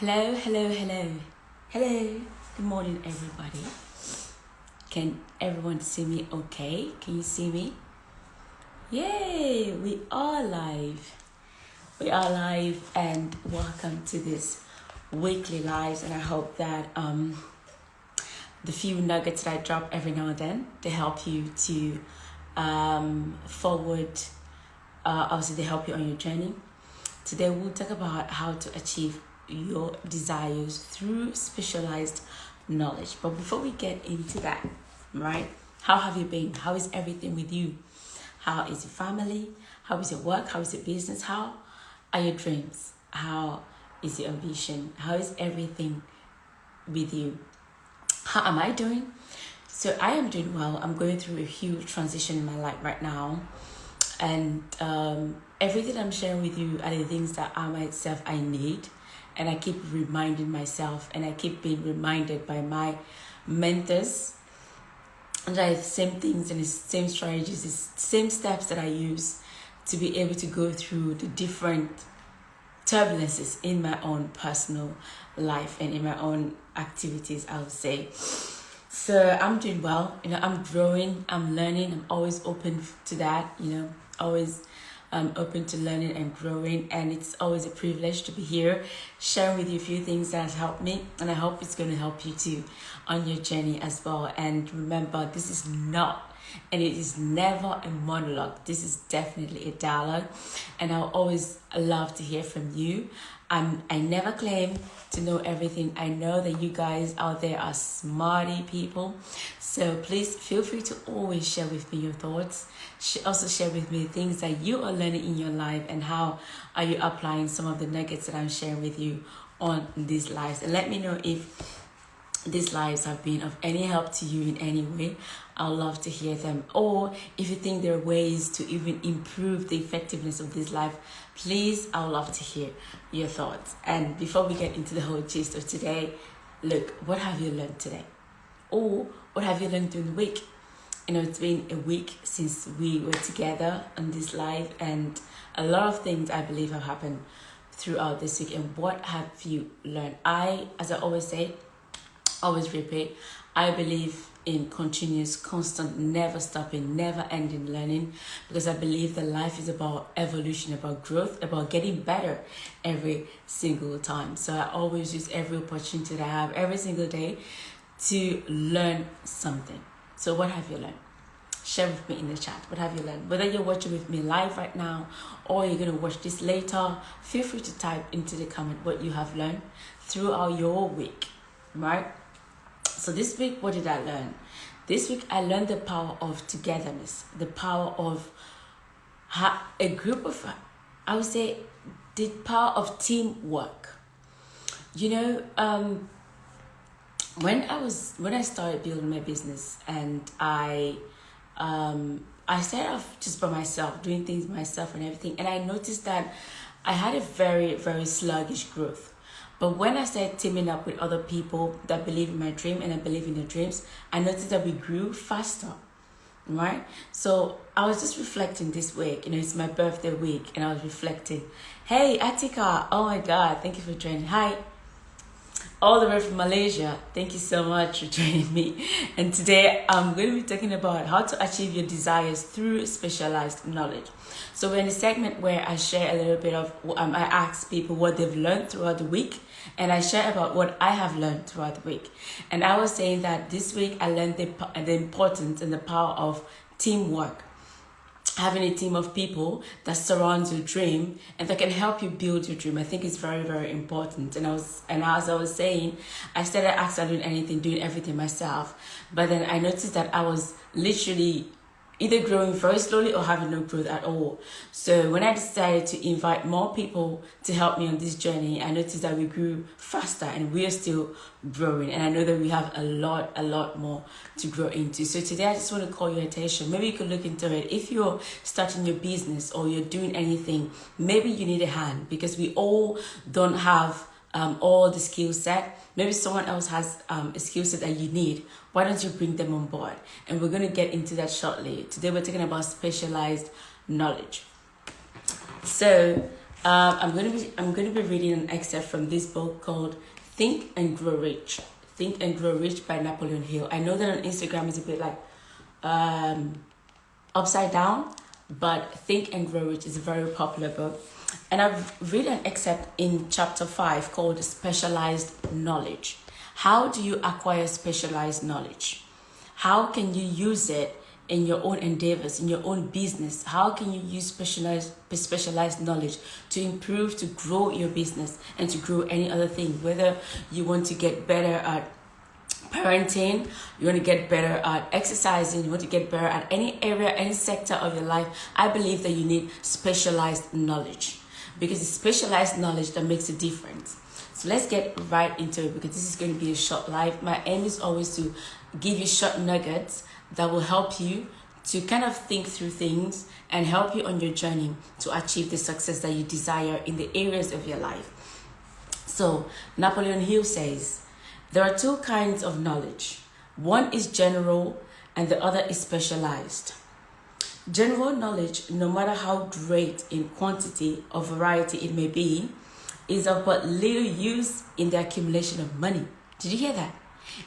Hello, hello, hello. Hello. Good morning, everybody. Can everyone see me okay? Can you see me? Yay, we are live. We are live and welcome to this weekly lives, and I hope that the few nuggets that I drop every now and then, they help you to forward, obviously they help you on your journey. Today we'll talk about how to achieve your desires through specialized knowledge. But before we get into that, right? How have you been? How is everything with you? How is your family? How is your work? How is your business? How are your dreams? How is your ambition? How is everything with you? How am I doing? So I am doing well. I'm going through a huge transition in my life right now. And everything I'm sharing with you are the things that I myself I need. And I keep reminding myself, and I keep being reminded by my mentors. And the same things and the same strategies, the same steps that I use to be able to go through the different turbulences in my own personal life and in my own activities, I would say. So I'm doing well, I'm growing, I'm learning, I'm always open to that, always open to learning and growing, and it's always a privilege to be here sharing with you a few things that has helped me, and I hope it's going to help you too on your journey as well. And remember, this is not, and it is never a monologue. This is definitely a dialogue, and I'll always love to hear from you. I never claim to know everything. I know that you guys out there are smarty people. So please feel free to always share with me your thoughts. Also share with me things that you are learning in your life and how are you applying some of the nuggets that I'm sharing with you on these lives. And let me know if these lives have been of any help to you in any way. I'd love to hear them. Or if you think there are ways to even improve the effectiveness of this life, please, I would love to hear your thoughts. And before we get into the whole gist of today, look, what have you learned today? Or what have you learned during the week? It's been a week since we were together on this live, and a lot of things I believe have happened throughout this week. And what have you learned? As I always say, always repeat, I believe in continuous, constant, never stopping, never ending learning, because I believe that life is about evolution, about growth, about getting better every single time. So I always use every opportunity that I have every single day to learn something. So what have you learned? Share with me in the chat. What have you learned? Whether you're watching with me live right now or you're going to watch this later, feel free to type into the comment what you have learned throughout your week, right? So this week, what did I learn? This week, I learned the power of togetherness, the power of a group of, I would say, the power of teamwork. When I started building my business, and I started off just by myself, doing things myself and everything, and I noticed that I had a very, very sluggish growth. But when I started teaming up with other people that believe in my dream and I believe in their dreams, I noticed that we grew faster, right? So I was just reflecting this week. It's my birthday week, and I was reflecting. Hey, Atika, oh my God, thank you for joining. Hi, all the way from Malaysia. Thank you so much for joining me. And today I'm going to be talking about how to achieve your desires through specialized knowledge. So we're in a segment where I share a little bit of, I ask people what they've learned throughout the week, and I share about what I have learned throughout the week. And I was saying that this week I learned the importance and the power of teamwork. Having a team of people that surrounds your dream and that can help you build your dream, I think is very, very important. And as I was saying, I started actually doing everything myself. But then I noticed that I was literally either growing very slowly or having no growth at all. So when I decided to invite more people to help me on this journey, I noticed that we grew faster and we are still growing. And I know that we have a lot more to grow into. So today I just want to call your attention. Maybe you could look into it. If you're starting your business or you're doing anything, maybe you need a hand, because we all don't have all the skill set. Maybe someone else has a skill set that you need. Why don't you bring them on board? And we're going to get into that shortly. Today we're talking about specialized knowledge. So I'm going to be reading an excerpt from this book called Think and Grow Rich. Think and Grow Rich by Napoleon Hill. I know that on Instagram is a bit like upside down, but Think and Grow Rich is a very popular book. And I've read an excerpt in chapter 5 called Specialized Knowledge. How do you acquire specialized knowledge? How can you use it in your own endeavors, in your own business? How can you use specialized knowledge to improve, to grow your business and to grow any other thing? Whether you want to get better at parenting, you want to get better at exercising, you want to get better at any area, any sector of your life, I believe that you need specialized knowledge, because it's specialized knowledge that makes a difference. So let's get right into it, because this is going to be a short live. My aim is always to give you short nuggets that will help you to kind of think through things and help you on your journey to achieve the success that you desire in the areas of your life. So Napoleon Hill says, there are two kinds of knowledge. One is general and the other is specialized. General knowledge, no matter how great in quantity or variety it may be, is of but little use in the accumulation of money. Did you hear that?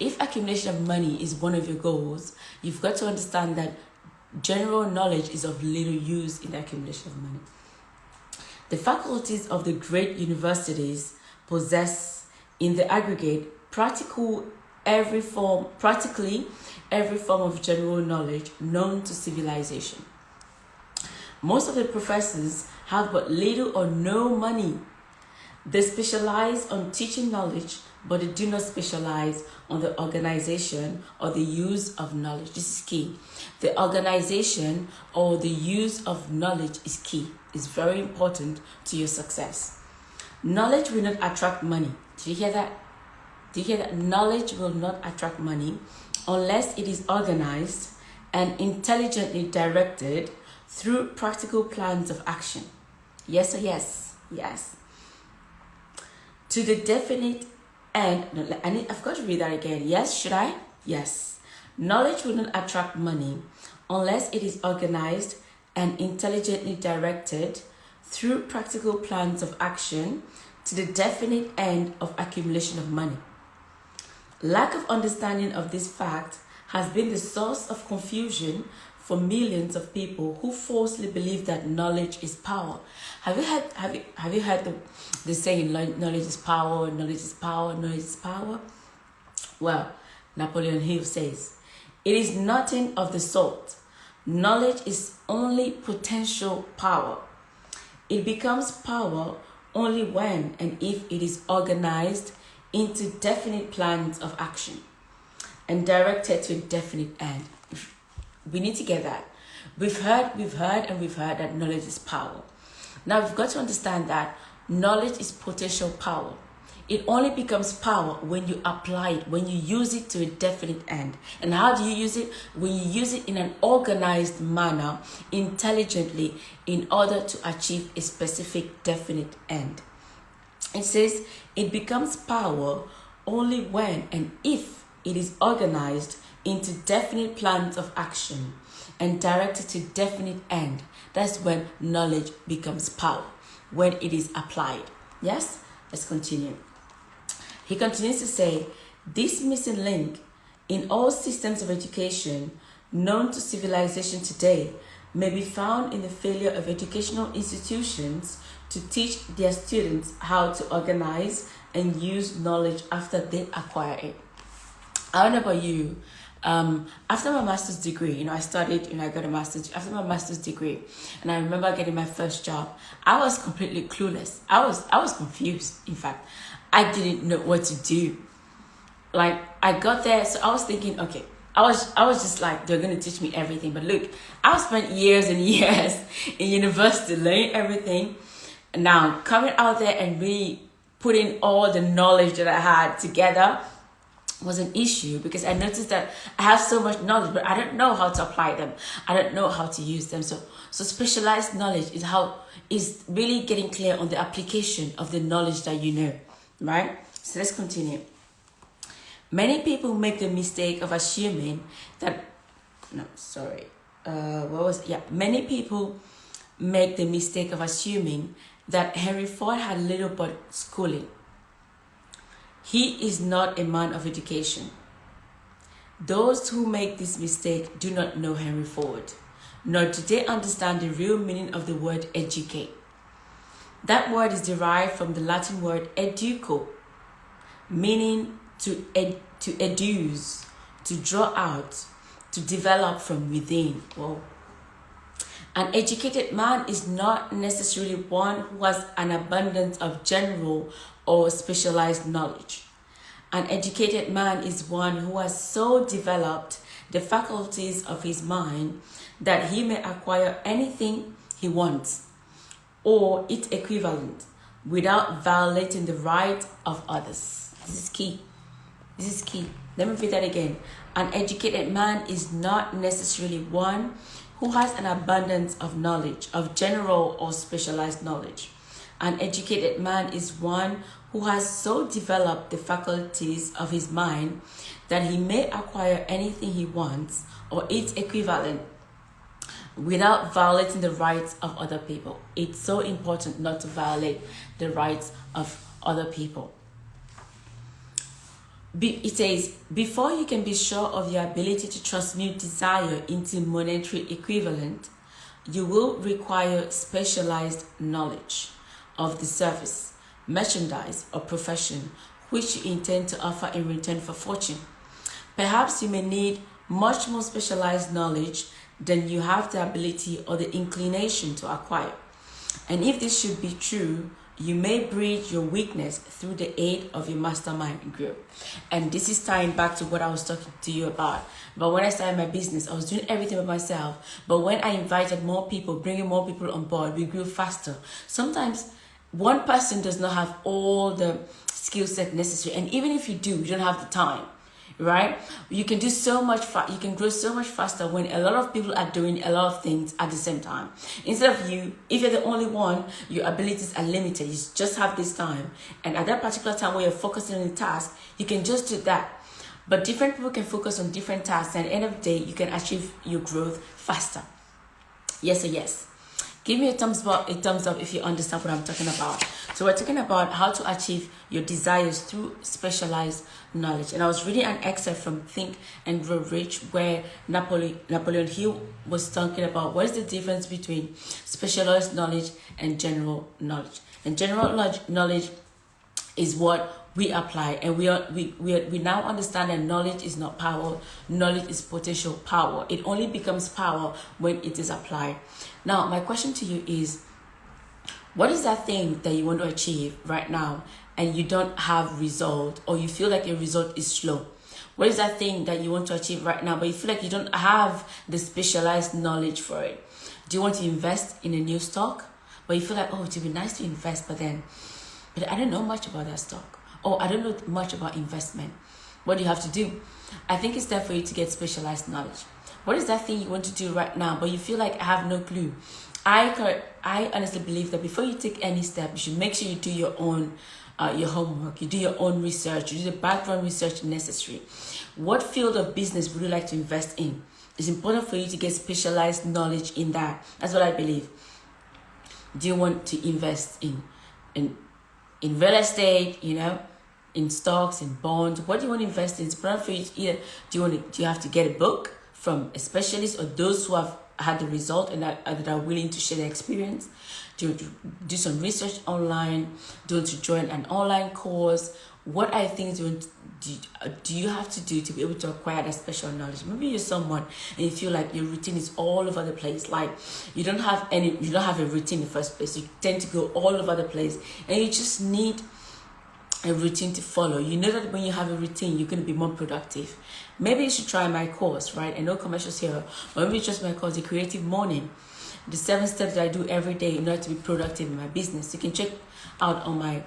If accumulation of money is one of your goals, you've got to understand that general knowledge is of little use in the accumulation of money. The faculties of the great universities possess, in the aggregate, practically every form of general knowledge known to civilization. Most of the professors have but little or no money. They specialize on teaching knowledge, but they do not specialize on the organization or the use of knowledge. This is key. The organization or the use of knowledge is key. It's very important to your success. Knowledge will not attract money. Did you hear that? Did you hear that? Knowledge will not attract money unless it is organized and intelligently directed through practical plans of action. Yes or yes? Yes. To the definite end. No, I've got to read that again. Yes, should I? Yes. Knowledge will not attract money unless it is organized and intelligently directed through practical plans of action to the definite end of accumulation of money. Lack of understanding of this fact has been the source of confusion for millions of people who falsely believe that knowledge is power. Have you heard the saying, knowledge is power, knowledge is power, knowledge is power? Well, Napoleon Hill says, it is nothing of the sort. Knowledge is only potential power. It becomes power only when and if it is organized into definite plans of action and directed to a definite end. We need to get that. We've heard that knowledge is power. Now we've got to understand that knowledge is potential power. It only becomes power when you apply it, when you use it to a definite end. And how do you use it? When you use it in an organized manner, intelligently, in order to achieve a specific definite end. It says it becomes power only when and if it is organized into definite plans of action and directed to definite end. That's when knowledge becomes power, when it is applied. Yes? Let's continue. He continues to say, this missing link in all systems of education known to civilization today may be found in the failure of educational institutions to teach their students how to organize and use knowledge after they acquire it. I don't know about you. After my master's degree, I got a master's. After my master's degree, and I remember getting my first job, I was completely clueless. I was confused. In fact, I didn't know what to do. Like, I got there, so I was thinking, okay, I was just like, they're gonna teach me everything. But look, I've spent years and years in university learning everything. And now coming out there and really putting all the knowledge that I had together was an issue, because I noticed that I have so much knowledge, but I don't know how to apply them. I don't know how to use them. So specialized knowledge is really getting clear on the application of the knowledge that you know, right? So let's continue. Many people make the mistake of assuming that, many people make the mistake of assuming that Henry Ford had little but schooling. He is not a man of education. Those who make this mistake do not know Henry Ford, nor do they understand the real meaning of the word educate. That word is derived from the Latin word educo, meaning to educe, to draw out, to develop from within. Whoa. An educated man is not necessarily one who has an abundance of general or specialized knowledge. An educated man is one who has so developed the faculties of his mind that he may acquire anything he wants or its equivalent without violating the right of others. This is key. This is key. Let me repeat that again. An educated man is not necessarily one who has an abundance of knowledge, of general or specialized knowledge. An educated man is one who has so developed the faculties of his mind that he may acquire anything he wants or its equivalent without violating the rights of other people. It's so important not to violate the rights of other people. It says, before you can be sure of your ability to transmute desire into monetary equivalent, you will require specialized knowledge of the service, merchandise, or profession which you intend to offer in return for fortune. Perhaps you may need much more specialized knowledge than you have the ability or the inclination to acquire. And if this should be true, you may bridge your weakness through the aid of your mastermind group. And this is tying back to what I was talking to you about. But when I started my business, I was doing everything by myself. But when I invited more people, bringing more people on board, we grew faster. Sometimes one person does not have all the skill set necessary. And even if you do, you don't have the time. Right? You can do so much you can grow so much faster when a lot of people are doing a lot of things at the same time. Instead of you, if you're the only one, your abilities are limited. You just have this time. And at that particular time where you're focusing on the task, you can just do that. But different people can focus on different tasks, and at the end of the day, you can achieve your growth faster. Yes or yes? Give me a thumbs up if you understand what I'm talking about. So we're talking about how to achieve your desires through specialized knowledge. And I was reading an excerpt from Think and Grow Rich where Napoleon Hill was talking about what is the difference between specialized knowledge and general knowledge. And general knowledge is what we apply, and we now understand that knowledge is not power. Knowledge is potential power. It only becomes power when it is applied. Now, my question to you is, what is that thing that you want to achieve right now and you don't have result, or you feel like your result is slow? What is that thing that you want to achieve right now, but you feel like you don't have the specialized knowledge for it? Do you want to invest in a new stock, but you feel like, oh, it would be nice to invest, but I don't know much about that stock. Oh, I don't know much about investment. What do you have to do? I think it's time for you to get specialized knowledge. What is that thing you want to do right now, but you feel like I have no clue? I honestly believe that before you take any step, you should make sure you do your own your homework, you do your own research, you do the background research necessary. What field of business would you like to invest in? It's important for you to get specialized knowledge in that. That's what I believe. Do you want to invest in real estate, in stocks, in bonds? What do you want to invest in? It's important for you to do you have to get a book from a specialist or those who have had the result and that are willing to share their experience? Do you do some research online? Do you want to join an online course? What are things do you have to do to be able to acquire that special knowledge? Maybe you're someone and you feel like your routine is all over the place. Like you don't have a routine in the first place. You tend to go all over the place, and you just need a routine to follow. You know that when you have a routine, you're going to be more productive. Maybe you should try my course, right? And no commercials here, but maybe just my course, The Creative Morning, the 7 steps that I do every day in order to be productive in my business. You can check out on my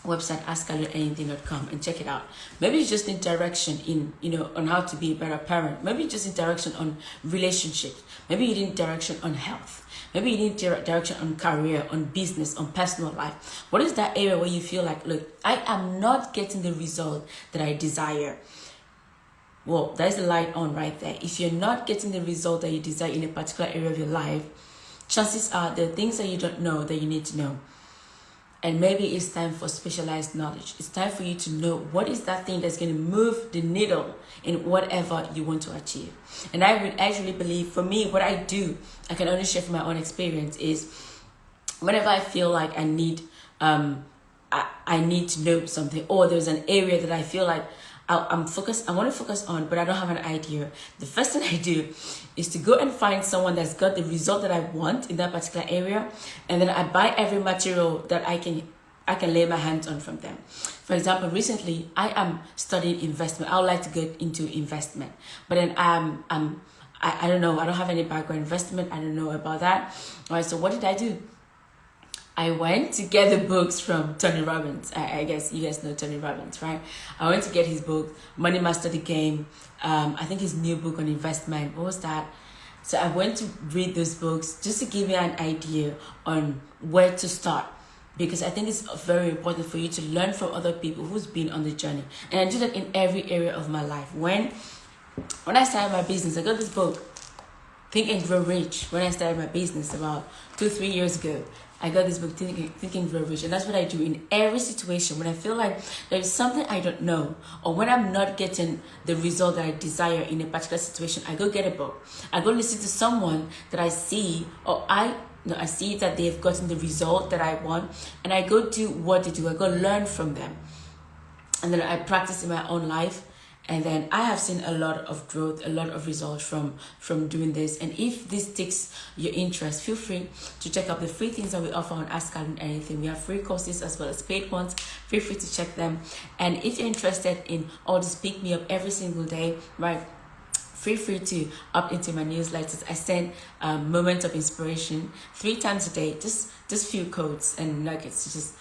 website, askalianything.com, and check it out. Maybe you just need direction on how to be a better parent. Maybe you just need direction on relationships. Maybe you need direction on health. Maybe you need direction on career, on business, on personal life. What is that area where you feel like, look, I am not getting the result that I desire? Well, there's the light on right there. If you're not getting the result that you desire in a particular area of your life, chances are there are things that you don't know that you need to know. And maybe it's time for specialized knowledge. It's time for you to know what is that thing that's going to move the needle in whatever you want to achieve. And I would actually believe, for me, what I do, I can only share from my own experience, is whenever I feel like I need to know something, or there's an area that I feel like I want to focus on, but I don't have an idea. The first thing I do is to go and find someone that's got the result that I want in that particular area, and then I buy every material that I can lay my hands on from them. For example, recently I am studying investment. I would like to get into investment, but then I don't know. I don't have any background in investment. I don't know about that. All right. So what did I do? I went to get the books from Tony Robbins. I guess you guys know Tony Robbins, right? I went to get his book, Money Master the Game. I think his new book on investment. What was that? So I went to read those books just to give me an idea on where to start. Because I think it's very important for you to learn from other people who's been on the journey. And I do that in every area of my life. When I started my business, I got this book, Think and Grow Rich. When I started my business about 2-3 years ago, I got this book, Think and Grow Rich. And that's what I do in every situation. When I feel like there is something I don't know, or when I'm not getting the result that I desire in a particular situation, I go get a book. I go listen to someone that I see, or I see that they've gotten the result that I want, and I go do what they do. I go learn from them. And then I practice in my own life. And then I have seen a lot of growth, a lot of results from doing this. And if this takes your interest, feel free to check out the free things that we offer on Ask Alan Anything. We have free courses as well as paid ones. Feel free to check them. And if you're interested in all this pick me up every single day, right? Feel free to opt into my newsletters. I send moments of inspiration 3 times a day, just few codes and nuggets to just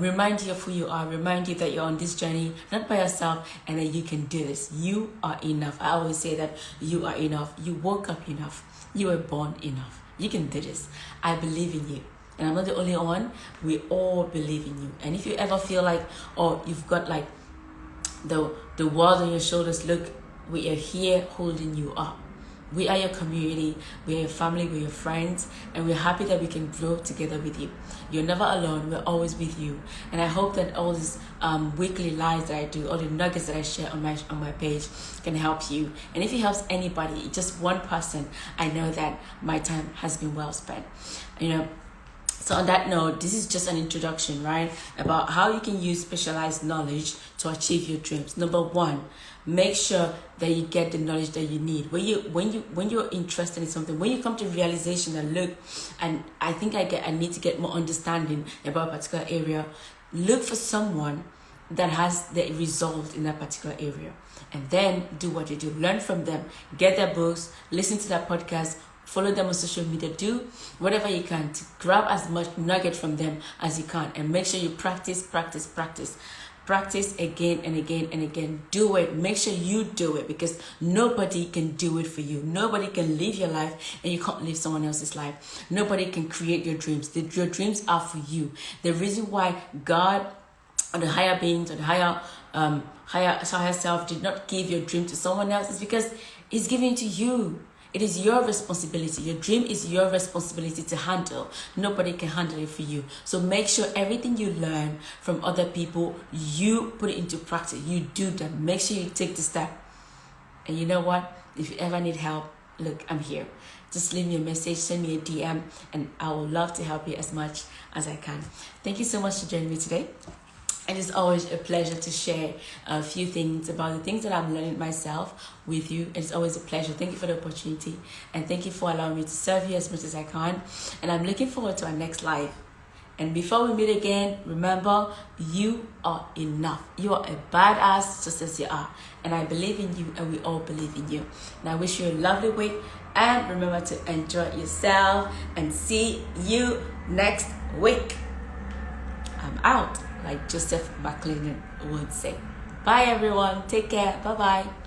remind you of who you are, remind you that you're on this journey, not by yourself, and that you can do this. You are enough. I always say that you are enough. You woke up enough. You were born enough. You can do this. I believe in you. And I'm not the only one. We all believe in you. And if you ever feel like, or you've got like the world on your shoulders, look, we are here holding you up. We are your community, we are your family, we're your friends, and we're happy that we can grow together with you. You're never alone, we're always with you. And I hope that all these weekly lives that I do, all the nuggets that I share on my page can help you. And if it helps anybody, just one person, I know that my time has been well spent. So on that note, this is just an introduction, right? About how you can use specialized knowledge to achieve your dreams. Number 1, make sure that you get the knowledge that you need. When you're interested in something, when you come to realization that look, and I think I need to get more understanding about a particular area, look for someone that has the result in that particular area. And then do what you do. Learn from them. Get their books, listen to their podcast, follow them on social media. Do whatever you can to grab as much nugget from them as you can, and make sure you practice again and again and again. Do it. Make sure you do it, because nobody can do it for you. Nobody can live your life and you can't live someone else's life. Nobody can create your dreams. Your dreams are for you. The reason why God or the higher beings or the higher self did not give your dream to someone else is because it's given it to you. It is your responsibility. Your dream is your responsibility to handle. Nobody can handle it for you. So make sure everything you learn from other people, you put it into practice. You do that. Make sure you take the step. And you know what? If you ever need help, look, I'm here. Just leave me a message, send me a DM, and I will love to help you as much as I can. Thank you so much for joining me today. And it's always a pleasure to share a few things about the things that I'm learning myself with you. It's always a pleasure. Thank you for the opportunity. And thank you for allowing me to serve you as much as I can. And I'm looking forward to our next live. And before we meet again, remember, you are enough. You are a badass just as you are. And I believe in you, and we all believe in you. And I wish you a lovely week. And remember to enjoy yourself. And see you next week. I'm out, like Joseph McLennan would say. Bye everyone. Take care. Bye-bye.